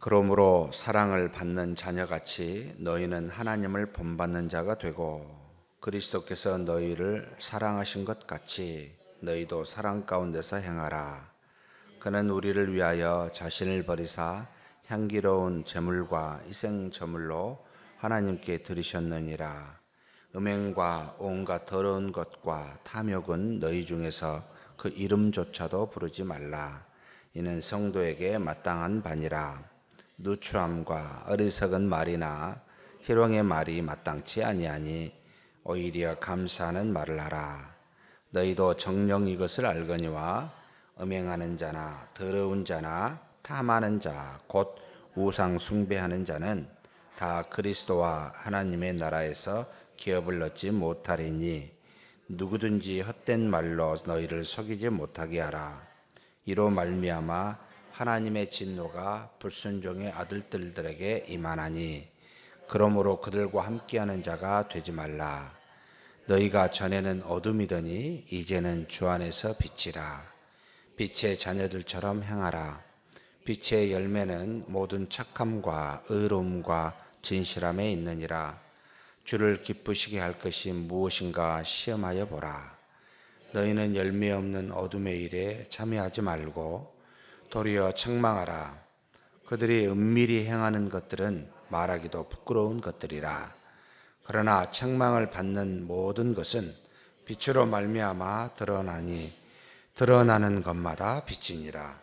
그러므로 사랑을 받는 자녀같이 너희는 하나님을 본받는 자가 되고 그리스도께서 너희를 사랑하신 것 같이 너희도 사랑 가운데서 행하라. 그는 우리를 위하여 자신을 버리사 향기로운 제물과 희생 제물로 하나님께 드리셨느니라. 음행과 온갖 더러운 것과 탐욕은 너희 중에서 그 이름조차도 부르지 말라. 이는 성도에게 마땅한 바니라. 누추함과 어리석은 말이나 희롱의 말이 마땅치 아니하니 오히려 감사하는 말을 하라. 너희도 정녕 이것을 알거니와 음행하는 자나 더러운 자나 탐하는 자 곧 우상 숭배하는 자는 다 그리스도와 하나님의 나라에서 기업을 얻지 못하리니 누구든지 헛된 말로 너희를 속이지 못하게 하라. 이로 말미암아 하나님의 진노가 불순종의 아들들에게 임하나니 그러므로 그들과 함께하는 자가 되지 말라. 너희가 전에는 어둠이더니 이제는 주 안에서 빛이라. 빛의 자녀들처럼 행하라. 빛의 열매는 모든 착함과 의로움과 진실함에 있느니라. 주를 기쁘시게 할 것이 무엇인가 시험하여 보라. 너희는 열매 없는 어둠의 일에 참여하지 말고 도리어 책망하라. 그들이 은밀히 행하는 것들은 말하기도 부끄러운 것들이라. 그러나 책망을 받는 모든 것은 빛으로 말미암아 드러나니 드러나는 것마다 빛이니라.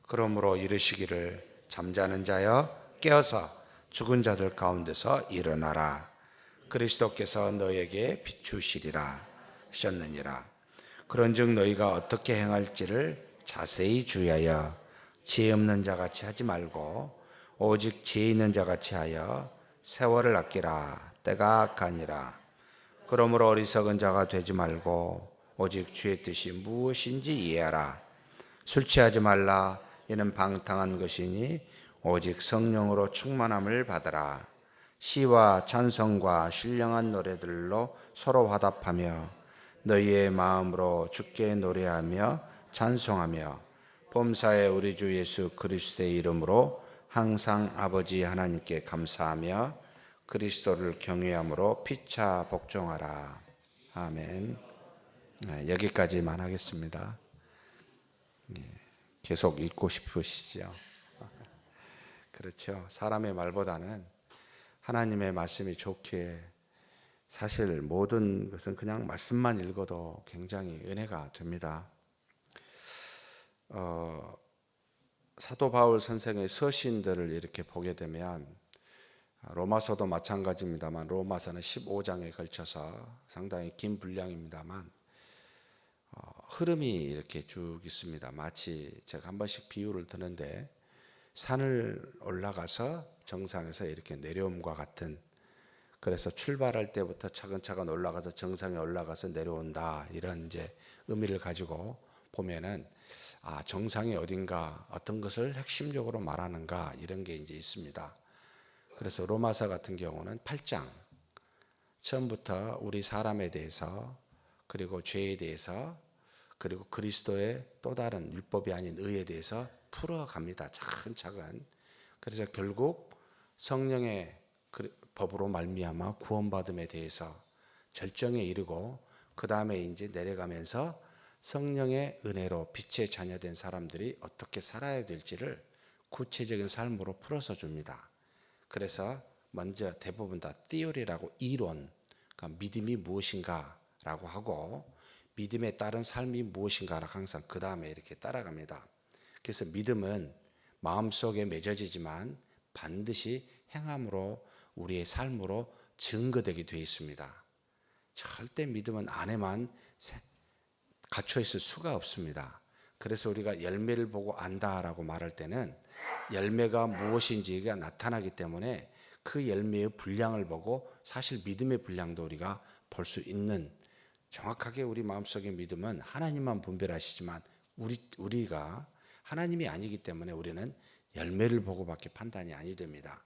그러므로 이르시기를 잠자는 자여 깨어서 죽은 자들 가운데서 일어나라. 그리스도께서 너에게 비추시리라 하셨느니라. 그런즉 너희가 어떻게 행할지를 자세히 주의하여 지혜 없는 자같이 하지 말고 오직 지혜 있는 자같이 하여 세월을 아끼라. 때가 악하니라. 그러므로 어리석은 자가 되지 말고 오직 주의 뜻이 무엇인지 이해하라. 술 취하지 말라. 이는 방탕한 것이니 오직 성령으로 충만함을 받으라. 시와 찬송과 신령한 노래들로 서로 화답하며 너희의 마음으로 주께 노래하며 찬송하며 범사에 우리 주 예수 그리스도의 이름으로 항상 아버지 하나님께 감사하며 그리스도를 경외함으로 피차 복종하라. 아멘. 여기까지만 하겠습니다. 계속 읽고 싶으시죠? 그렇죠. 사람의 말보다는 하나님의 말씀이 좋기에 사실 모든 것은 그냥 말씀만 읽어도 굉장히 은혜가 됩니다. 사도 바울 선생의 서신들을 이렇게 보게 되면 로마서도 마찬가지입니다만 로마서는 15장에 걸쳐서 상당히 긴 분량입니다만 흐름이 이렇게 쭉 있습니다. 마치 제가 한 번씩 비유를 드는데 산을 올라가서 정상에서 이렇게 내려옴과 같은, 그래서 출발할 때부터 차근차근 올라가서 정상에 올라가서 내려온다, 이런 이제 의미를 가지고 보면은 정상이 어딘가 어떤 것을 핵심적으로 말하는가 이런 게 이제 있습니다. 그래서 로마서 같은 경우는 8장 처음부터 우리 사람에 대해서 그리고 죄에 대해서 그리고 그리스도의 또 다른 율법이 아닌 의에 대해서 풀어갑니다. 차근차근. 그래서 결국 성령의 법으로 말미암아 구원받음에 대해서 절정에 이르고 그 다음에 이제 내려가면서 성령의 은혜로 빛의 자녀된 사람들이 어떻게 살아야 될지를 구체적인 삶으로 풀어서 줍니다. 그래서 먼저 대부분 다 티오리라고 이론, 그러니까 믿음이 무엇인가라고 하고 믿음에 따른 삶이 무엇인가를 항상 그 다음에 이렇게 따라갑니다. 그래서 믿음은 마음속에 맺어지지만 반드시 행함으로 우리의 삶으로 증거되게 되어 있습니다. 절대 믿음은 안에만 갇혀 있을 수가 없습니다. 그래서 우리가 열매를 보고 안다라고 말할 때는 열매가 무엇인지가 나타나기 때문에 그 열매의 분량을 보고 사실 믿음의 분량도 우리가 볼 수 있는, 정확하게 우리 마음속의 믿음은 하나님만 분별하시지만 우리가 하나님이 아니기 때문에 우리는 열매를 보고밖에 판단이 아니 됩니다.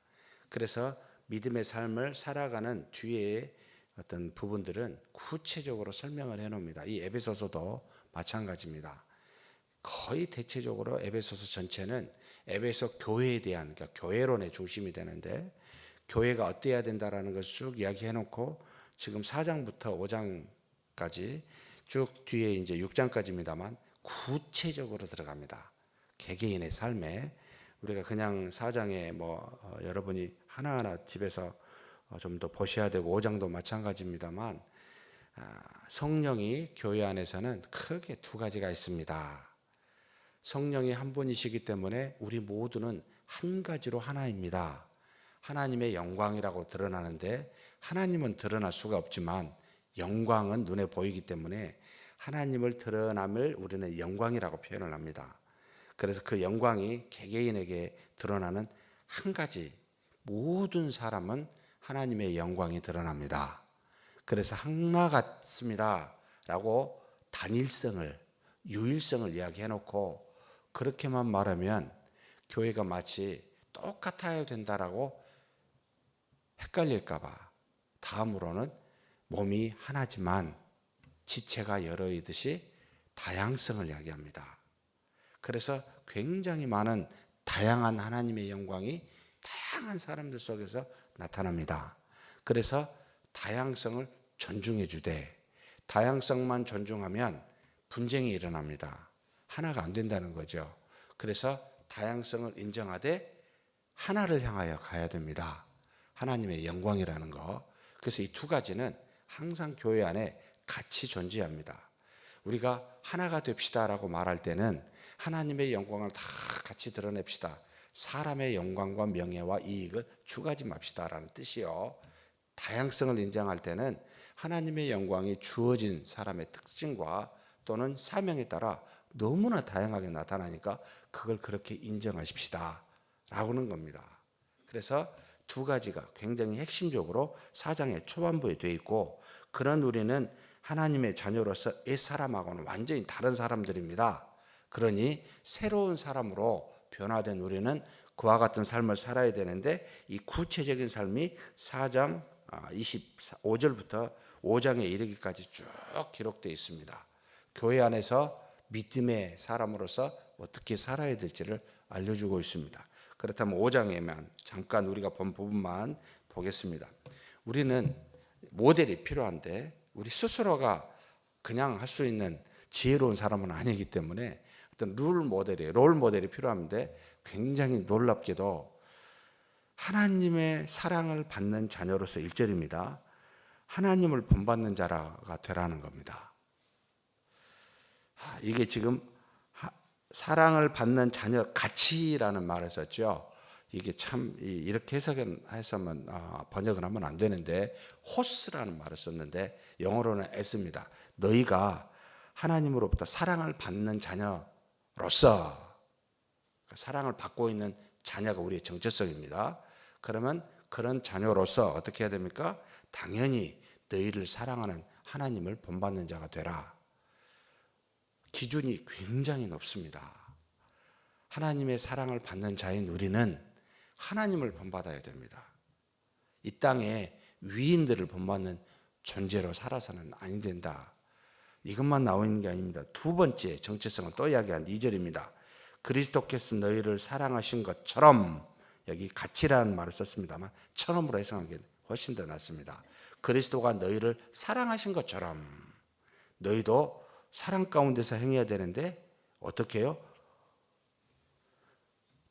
그래서 믿음의 삶을 살아가는 뒤에 어떤 부분들은 구체적으로 설명을 해놓습니다. 이 에베소서도 마찬가지입니다. 거의 대체적으로 에베소서 전체는 에베소 교회에 대한, 그러니까 교회론의 중심이 되는데, 교회가 어때야 된다라는 것을 쭉 이야기해 놓고 지금 4장부터 5장까지 쭉 뒤에 이제 6장까지입니다만 구체적으로 들어갑니다. 개개인의 삶에. 우리가 그냥 4장에 여러분이 하나하나 집에서 좀 더 보셔야 되고 5장도 마찬가지입니다만, 성령이 교회 안에서는 크게 두 가지가 있습니다. 성령이 한 분이시기 때문에 우리 모두는 한 가지로 하나입니다. 하나님의 영광이라고 드러나는데, 하나님은 드러날 수가 없지만 영광은 눈에 보이기 때문에 하나님을 드러남을 우리는 영광이라고 표현을 합니다. 그래서 그 영광이 개개인에게 드러나는 한 가지, 모든 사람은 하나님의 영광이 드러납니다. 그래서 하나 같습니다 라고 단일성을, 유일성을 이야기해 놓고 그렇게만 말하면 교회가 마치 똑같아야 된다라고 헷갈릴까 봐 다음으로는 몸이 하나지만 지체가 여러이듯이 다양성을 이야기합니다. 그래서 굉장히 많은 다양한 하나님의 영광이 다양한 사람들 속에서 나타납니다. 그래서 다양성을 존중해 주되, 다양성만 존중하면 분쟁이 일어납니다. 하나가 안 된다는 거죠. 그래서 다양성을 인정하되 하나를 향하여 가야 됩니다. 하나님의 영광이라는 거. 그래서 이 두 가지는 항상 교회 안에 같이 존재합니다. 우리가 하나가 됩시다라고 말할 때는 하나님의 영광을 다 같이 드러냅시다. 사람의 영광과 명예와 이익을 추가하지 맙시다라는 뜻이요. 다양성을 인정할 때는 하나님의 영광이 주어진 사람의 특징과 또는 사명에 따라 너무나 다양하게 나타나니까 그걸 그렇게 인정하십시다 라고는 겁니다. 그래서 두 가지가 굉장히 핵심적으로 4장의 초반부에 되어 있고, 그런 우리는 하나님의 자녀로서 이 사람하고는 완전히 다른 사람들입니다. 그러니 새로운 사람으로 변화된 우리는 그와 같은 삶을 살아야 되는데, 이 구체적인 삶이 4장 25절부터 5장에 이르기까지 쭉 기록되어 있습니다. 교회 안에서 믿음의 사람으로서 어떻게 살아야 될지를 알려주고 있습니다. 그렇다면 5장에만 잠깐 우리가 본 부분만 보겠습니다. 우리는 모델이 필요한데 우리 스스로가 그냥 할 수 있는 지혜로운 사람은 아니기 때문에 어떤 롤 모델이 필요한데, 굉장히 놀랍게도 하나님의 사랑을 받는 자녀로서 1절입니다. 하나님을 본받는 자가 되라는 겁니다. 이게 지금 사랑을 받는 자녀 가치라는 말을 썼죠. 이게 참 이렇게 해서만 번역을 하면 안 되는데, 호스라는 말을 썼는데 영어로는 S입니다. 너희가 하나님으로부터 사랑을 받는 자녀로서, 사랑을 받고 있는 자녀가 우리의 정체성입니다. 그러면 그런 자녀로서 어떻게 해야 됩니까? 당연히 너희를 사랑하는 하나님을 본받는 자가 되라. 기준이 굉장히 높습니다. 하나님의 사랑을 받는 자인 우리는 하나님을 본받아야 됩니다. 이 땅에 위인들을 본받는 존재로 살아서는 아니 된다. 이것만 나와 있는 게 아닙니다. 두 번째 정체성을 또 이야기한 2절입니다. 그리스도께서 너희를 사랑하신 것처럼, 여기 같이라는 말을 썼습니다만 처럼으로 해석한 게 훨씬 더 낫습니다. 그리스도가 너희를 사랑하신 것처럼 너희도 사랑 가운데서 행해야 되는데, 어떻게 해요?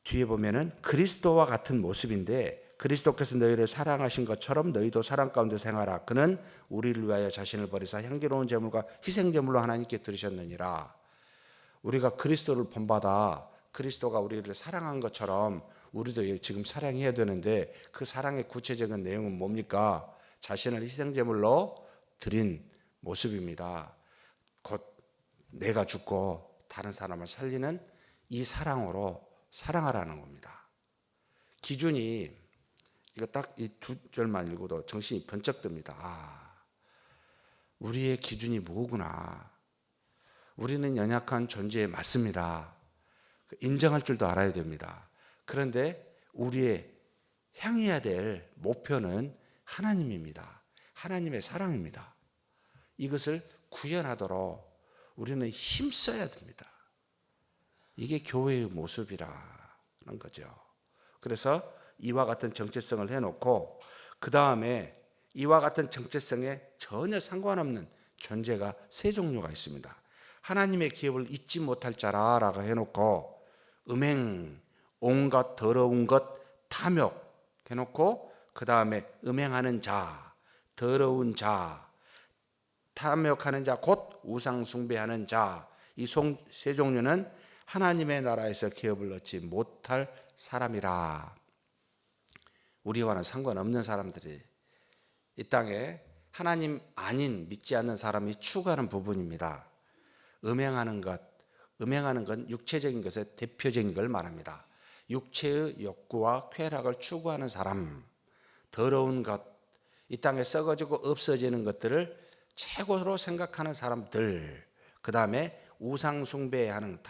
뒤에 보면은 그리스도와 같은 모습인데, 그리스도께서 너희를 사랑하신 것처럼 너희도 사랑 가운데서 행하라. 그는 우리를 위하여 자신을 버리사 향기로운 제물과 희생제물로 하나님께 드리셨느니라. 우리가 그리스도를 본받아 그리스도가 우리를 사랑한 것처럼 우리도 지금 사랑해야 되는데, 그 사랑의 구체적인 내용은 뭡니까? 자신을 희생제물로 드린 모습입니다. 곧 내가 죽고 다른 사람을 살리는 이 사랑으로 사랑하라는 겁니다. 기준이, 이거 딱 이 두 절만 읽어도 정신이 번쩍 듭니다. 우리의 기준이 뭐구나. 우리는 연약한 존재에 맞습니다. 인정할 줄도 알아야 됩니다. 그런데 우리의 향해야 될 목표는 하나님입니다. 하나님의 사랑입니다. 이것을 구현하도록 우리는 힘써야 됩니다. 이게 교회의 모습이라는 하는 거죠. 그래서 이와 같은 정체성을 해놓고 그 다음에 이와 같은 정체성에 전혀 상관없는 존재가 세 종류가 있습니다. 하나님의 기업을 잊지 못할 자라라고 해놓고 음행, 온갖 더러운 것, 탐욕 해놓고 그 다음에 음행하는 자, 더러운 자, 탐욕하는 자, 곧 우상 숭배하는 자, 이 세 종류는 하나님의 나라에서 기업을 얻지 못할 사람이라. 우리와는 상관없는 사람들이 이 땅에 하나님 아닌 믿지 않는 사람이 추구하는 부분입니다. 음행하는 건 육체적인 것의 대표적인 걸 말합니다. 육체의 욕구와 쾌락을 추구하는 사람, 더러운 것, 이 땅에 썩어지고 없어지는 것들을 최고로 생각하는 사람들, 그 다음에 우상 숭배하는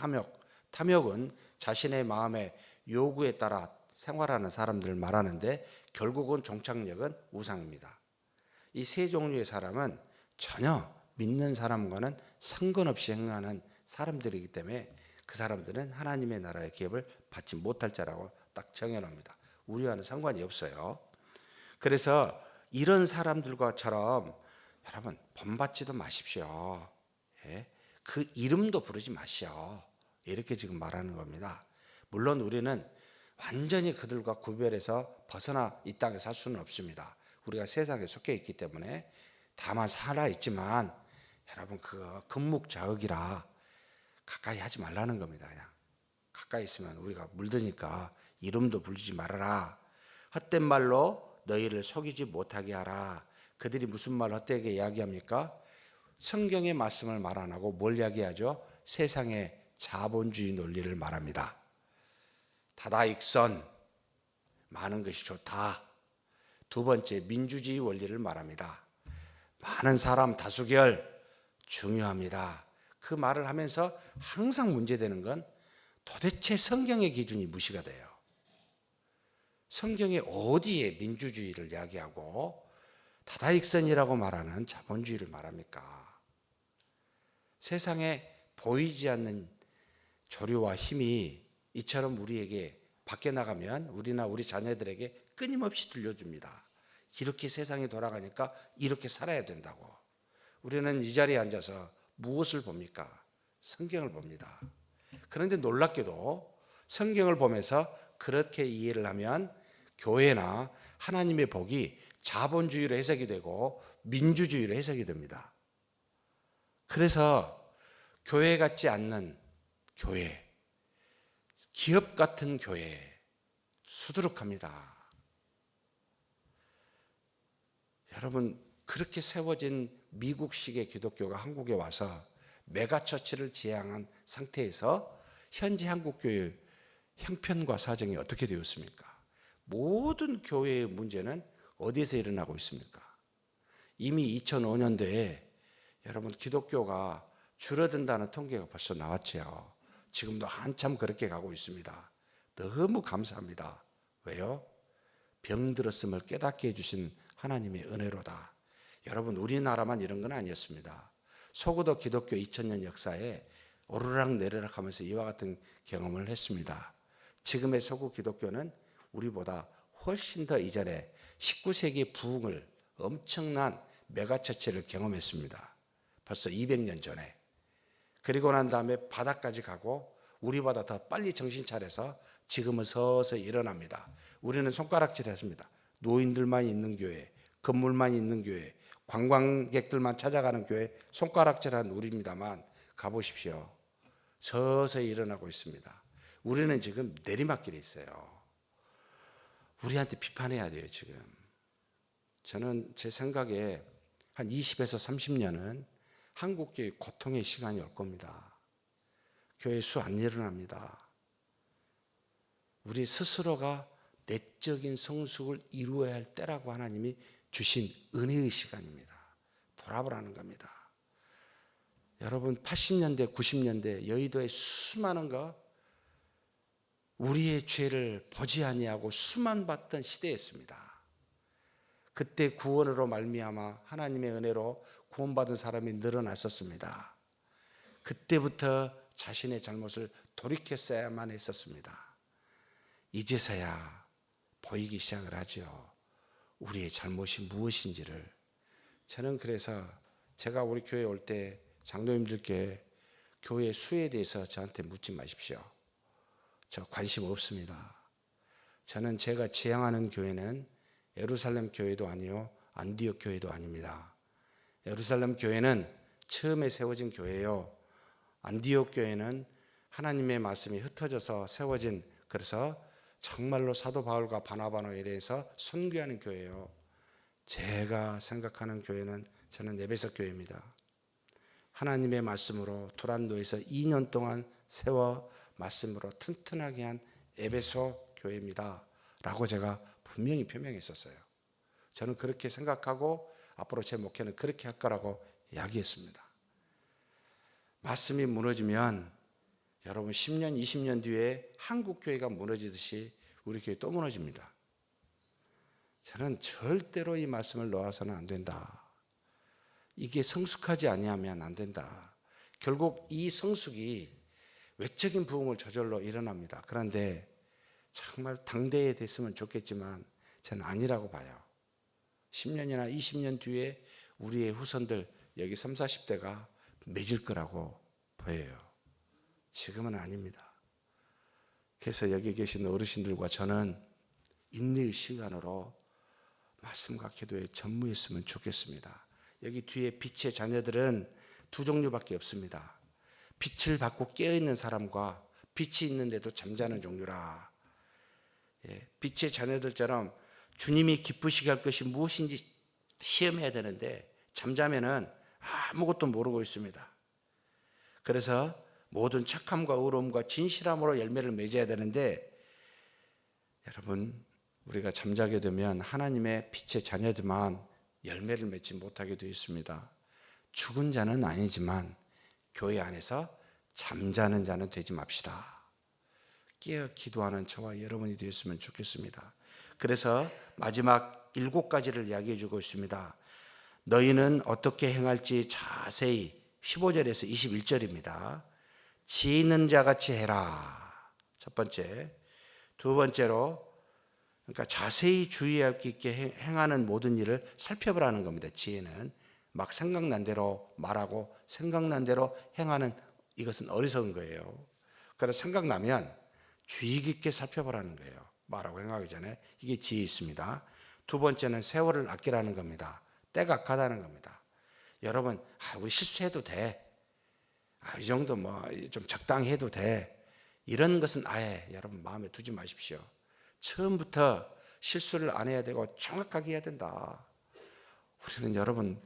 탐욕은 자신의 마음의 요구에 따라 생활하는 사람들을 말하는데 결국은 종착역은 우상입니다. 이 세 종류의 사람은 전혀 믿는 사람과는 상관없이 행하는 사람들이기 때문에 그 사람들은 하나님의 나라의 기업을 받지 못할 자라고 딱 정해놓습니다. 우리와는 상관이 없어요. 그래서 이런 사람들과처럼 여러분 본받지도 마십시오. 예? 그 이름도 부르지 마시오. 이렇게 지금 말하는 겁니다. 물론 우리는 완전히 그들과 구별해서 벗어나 이 땅에 살 수는 없습니다. 우리가 세상에 속해 있기 때문에 다만 살아있지만 여러분 그거 금묵자흑이라 가까이 하지 말라는 겁니다. 그냥 가까이 있으면 우리가 물드니까 이름도 부르지 말아라. 헛된 말로 너희를 속이지 못하게 하라. 그들이 무슨 말 헛되게 이야기합니까? 성경의 말씀을 말 안 하고 뭘 이야기하죠? 세상의 자본주의 논리를 말합니다. 다다익선, 많은 것이 좋다. 두 번째, 민주주의 원리를 말합니다. 많은 사람 다수결 중요합니다. 그 말을 하면서 항상 문제되는 건 도대체 성경의 기준이 무시가 돼요. 성경이 어디에 민주주의를 이야기하고 다다익선이라고 말하는 자본주의를 말합니까? 세상에 보이지 않는 조류와 힘이 이처럼 우리에게 밖에 나가면 우리나 우리 자녀들에게 끊임없이 들려줍니다. 이렇게 세상이 돌아가니까 이렇게 살아야 된다고. 우리는 이 자리에 앉아서 무엇을 봅니까? 성경을 봅니다. 그런데 놀랍게도 성경을 보면서 그렇게 이해를 하면 교회나 하나님의 복이 자본주의로 해석이 되고 민주주의로 해석이 됩니다. 그래서 교회 같지 않는 교회, 기업 같은 교회 수두룩합니다. 여러분 그렇게 세워진 미국식의 기독교가 한국에 와서 메가처치를 지향한 상태에서 현재 한국교회의 형편과 사정이 어떻게 되었습니까? 모든 교회의 문제는 어디에서 일어나고 있습니까? 이미 2005년도에 여러분 기독교가 줄어든다는 통계가 벌써 나왔죠. 지금도 한참 그렇게 가고 있습니다. 너무 감사합니다. 왜요? 병들었음을 깨닫게 해주신 하나님의 은혜로다. 여러분 우리나라만 이런 건 아니었습니다. 서구도 기독교 2000년 역사에 오르락 내리락 하면서 이와 같은 경험을 했습니다. 지금의 서구 기독교는 우리보다 훨씬 더 이전에 19세기 부흥을 엄청난 메가처치를 경험했습니다. 벌써 200년 전에. 그리고 난 다음에 바닥까지 가고 우리보다 더 빨리 정신 차려서 지금은 서서히 일어납니다. 우리는 손가락질했습니다. 노인들만 있는 교회, 건물만 있는 교회, 관광객들만 찾아가는 교회 손가락질한 우리입니다만 가보십시오. 서서히 일어나고 있습니다. 우리는 지금 내리막길에 있어요. 우리한테 비판해야 돼요 지금. 저는 제 생각에 한 20에서 30년은 한국교회 고통의 시간이 올 겁니다. 교회 수 안 일어납니다. 우리 스스로가 내적인 성숙을 이루어야 할 때라고 하나님이 주신 은혜의 시간입니다. 돌아보라는 겁니다. 여러분 80년대 90년대 여의도에 수많은 우리의 죄를 보지 아니하고 수만 받던 시대였습니다. 그때 구원으로 말미암아 하나님의 은혜로 구원받은 사람이 늘어났었습니다. 그때부터 자신의 잘못을 돌이켰어야만 했었습니다. 이제서야 보이기 시작을 하죠. 우리의 잘못이 무엇인지를. 저는 그래서 제가 우리 교회 올 때 장로님들께 교회 수에 대해서 저한테 묻지 마십시오. 저 관심 없습니다. 저는 제가 지향하는 교회는 예루살렘 교회도 아니요 안디옥 교회도 아닙니다. 예루살렘 교회는 처음에 세워진 교회요. 안디옥 교회는 하나님의 말씀이 흩어져서 세워진, 그래서 정말로 사도 바울과 바나바노에 대해서 선교하는 교회예요. 제가 생각하는 교회는 저는 에베소 교회입니다. 하나님의 말씀으로 두란노에서 2년 동안 세워 말씀으로 튼튼하게 한 에베소 교회입니다 라고 제가 분명히 표명했었어요. 저는 그렇게 생각하고 앞으로 제 목회는 그렇게 할 거라고 이야기했습니다. 말씀이 무너지면 여러분 10년 20년 뒤에 한국 교회가 무너지듯이 우리 교회 또 무너집니다. 저는 절대로 이 말씀을 놓아서는 안 된다. 이게 성숙하지 아니하면 안 된다. 결국 이 성숙이 외적인 부흥을 저절로 일어납니다. 그런데 정말 당대에 됐으면 좋겠지만 저는 아니라고 봐요. 10년이나 20년 뒤에 우리의 후손들 여기 30, 40대가 맺을 거라고 보여요. 지금은 아닙니다. 그래서 여기 계신 어르신들과 저는 인내의 시간으로 말씀과 기도에 전무했으면 좋겠습니다. 여기 뒤에 빛의 자녀들은 두 종류밖에 없습니다. 빛을 받고 깨어있는 사람과 빛이 있는데도 잠자는 종류라. 빛의 자녀들처럼 주님이 기쁘시게 할 것이 무엇인지 시험해야 되는데 잠자면은 아무것도 모르고 있습니다. 그래서 모든 착함과 의로움과 진실함으로 열매를 맺어야 되는데, 여러분 우리가 잠자게 되면 하나님의 빛의 자녀들만 열매를 맺지 못하게 되어 있습니다. 죽은 자는 아니지만 교회 안에서 잠자는 자는 되지 맙시다. 깨어 기도하는 저와 여러분이 되었으면 좋겠습니다. 그래서 마지막 7가지를 이야기해 주고 있습니다. 너희는 어떻게 행할지 자세히 15절에서 21절입니다. 지혜 있는 자같이 해라. 첫 번째. 두 번째로, 그러니까 자세히 주의할 게 있게 행하는 모든 일을 살펴보라는 겁니다. 지혜는 막 생각난 대로 말하고 생각난 대로 행하는, 이것은 어리석은 거예요. 그래서 생각나면 주의 깊게 살펴보라는 거예요. 말하고 행하기 전에. 이게 지혜 있습니다. 두 번째는 세월을 아끼라는 겁니다. 때가 악하다는 겁니다. 여러분 우리 실수해도 돼. 이 정도 좀 적당히 해도 돼. 이런 것은 아예 여러분 마음에 두지 마십시오. 처음부터 실수를 안 해야 되고 정확하게 해야 된다. 우리는 여러분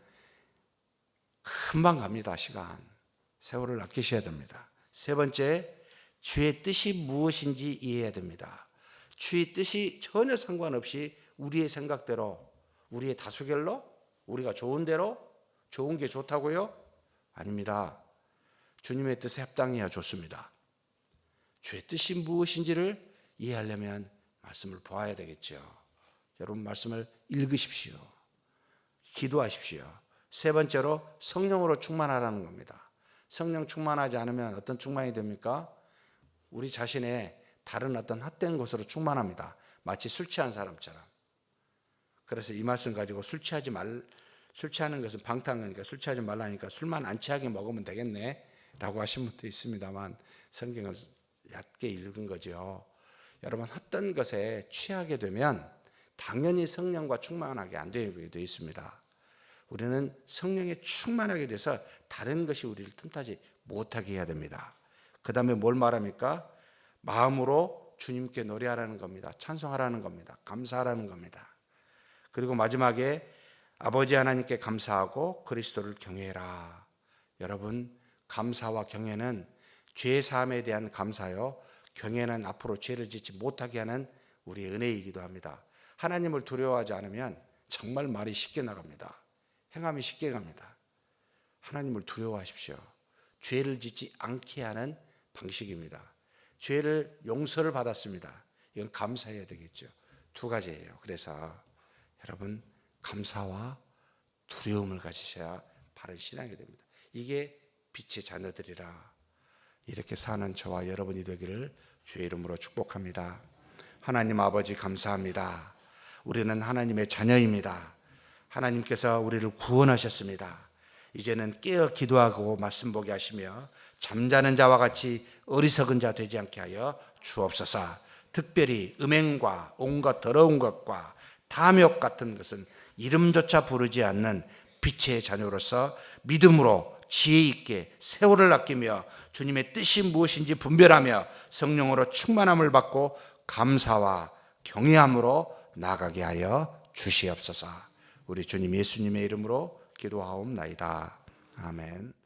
금방 갑니다. 시간. 세월을 아끼셔야 됩니다. 세 번째, 주의 뜻이 무엇인지 이해해야 됩니다. 주의 뜻이 전혀 상관없이 우리의 생각대로, 우리의 다수결로, 우리가 좋은 대로, 좋은 게 좋다고요? 아닙니다. 주님의 뜻에 합당해야 좋습니다. 주의 뜻이 무엇인지를 이해하려면 말씀을 보아야 되겠죠. 여러분 말씀을 읽으십시오. 기도하십시오. 세 번째로 성령으로 충만하라는 겁니다. 성령 충만하지 않으면 어떤 충만이 됩니까? 우리 자신의 다른 어떤 헛된 곳으로 충만합니다. 마치 술 취한 사람처럼. 그래서 이 말씀 가지고 술 취하는 것은 방탕이니까 술 취하지 말라니까 술만 안 취하게 먹으면 되겠네 라고 하신 분도 있습니다만, 성경을 얕게 읽은 거죠. 여러분 헛된 것에 취하게 되면 당연히 성령과 충만하게 안 되게 되어 있습니다. 우리는 성령에 충만하게 돼서 다른 것이 우리를 틈타지 못하게 해야 됩니다. 그 다음에 뭘 말합니까? 마음으로 주님께 노래하라는 겁니다. 찬송하라는 겁니다. 감사하라는 겁니다. 그리고 마지막에 아버지 하나님께 감사하고 그리스도를 경외해라. 여러분 감사와 경외는 죄사함에 대한 감사요, 경외는 앞으로 죄를 짓지 못하게 하는 우리의 은혜이기도 합니다. 하나님을 두려워하지 않으면 정말 말이 쉽게 나갑니다. 행함이 쉽게 갑니다. 하나님을 두려워하십시오. 죄를 짓지 않게 하는 방식입니다. 죄를 용서를 받았습니다. 이건 감사해야 되겠죠. 두 가지예요. 그래서 여러분 감사와 두려움을 가지셔야 바른 신앙이 됩니다. 이게 빛의 자녀들이라. 이렇게 사는 저와 여러분이 되기를 주의 이름으로 축복합니다. 하나님 아버지 감사합니다. 우리는 하나님의 자녀입니다. 하나님께서 우리를 구원하셨습니다. 이제는 깨어 기도하고 말씀 보게 하시며 잠자는 자와 같이 어리석은 자 되지 않게 하여 주옵소서. 특별히 음행과 온갖 더러운 것과 탐욕 같은 것은 이름조차 부르지 않는 빛의 자녀로서 믿음으로 지혜 있게 세월을 아끼며 주님의 뜻이 무엇인지 분별하며 성령으로 충만함을 받고 감사와 경외함으로 나아가게 하여 주시옵소서. 우리 주님 예수님의 이름으로 기도하옵나이다. 아멘.